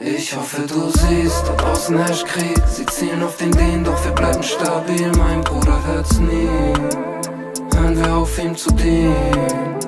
Ich hoffe, du siehst, da draußen herrscht Krieg. Sie zielen auf den doch wir bleiben stabil. Mein Bruder hört's nie. Hören wir auf, ihm zu dienen.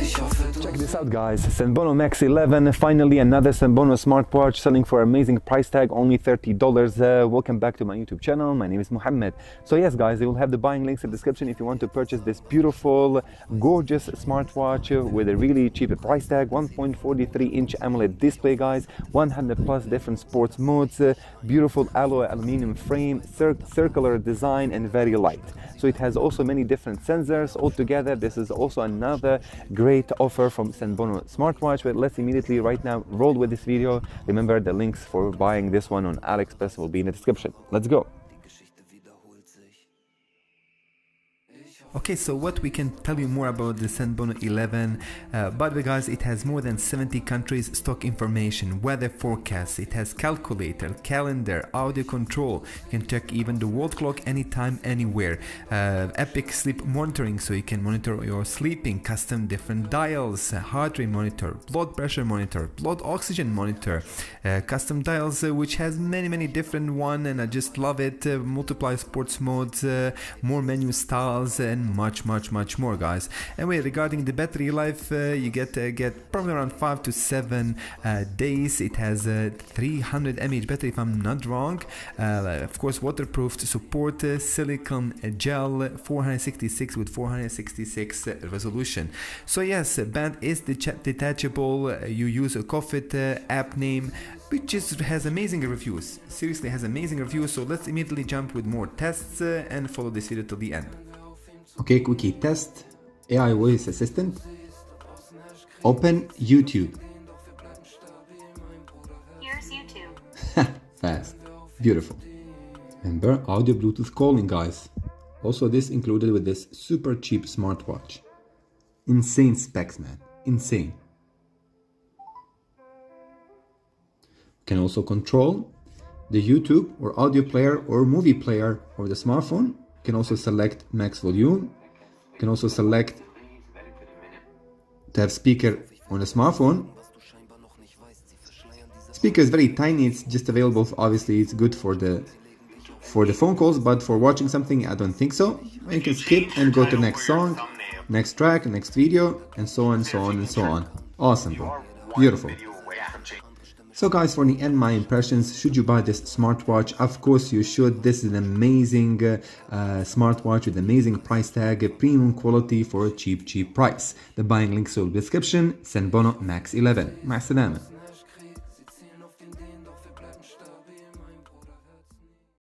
Ich hoffe, du Check this out, guys. Senbono Max11, finally another Senbono smartwatch selling for amazing price tag, only $30. Welcome back to my YouTube channel. My name is Mohammed. So yes, guys, you will have the buying links in the description if you want to purchase this beautiful, gorgeous smartwatch with a really cheap price tag. 1.43-inch AMOLED display, guys. 100 plus different sports modes. Beautiful alloy aluminum frame, circular design, and very light. So it has also many different sensors. Altogether, this is also another great offer from Senbono smartwatch. But let's immediately right now roll with this video. Remember, the links for buying this one on AliExpress will be in the description. Let's go. Okay, so what we can tell you more about the Senbono 11. By the way, guys, it has more than 70 countries stock information, weather forecasts, it has calculator, calendar, audio control. You can check even the world clock anytime, anywhere. Epic sleep monitoring, so you can monitor your sleeping, custom different dials, heart rate monitor, blood pressure monitor, blood oxygen monitor, custom dials, which has many different one, and I just love it. Multiply sports modes, more menu styles, and much more, guys. Anyway, regarding the battery life, you get probably around 5 to 7 days. It has a 300 mAh battery, if I'm not wrong. Of course, waterproof support, silicone gel, 466 with 466 resolution. So yes, band is detachable. You use a Coffit app name, which has amazing reviews. Seriously, has amazing reviews. So let's immediately jump with more tests and follow this video till the end. Okay, quickie test. AI voice assistant. Open YouTube. Here's YouTube. Fast. Beautiful. Remember, audio Bluetooth calling, guys. Also, this included with this super cheap smartwatch. Insane specs, man. Insane. Can also control the YouTube or audio player or movie player of the smartphone. You can also select max volume. You can also select to have speaker on the smartphone. Speaker is very tiny. It's just available. Obviously, it's good for the phone calls, but for watching something, I don't think so. You can skip and go to the next song, next track, next video, and so on, so on, and so on. Awesome, bro. Beautiful. So guys, for the end, my impressions, should you buy this smartwatch? Of course you should. This is an amazing smartwatch with amazing price tag, premium quality for a cheap price. The buying links will be in the description. Senbono Max11. مع السلامة.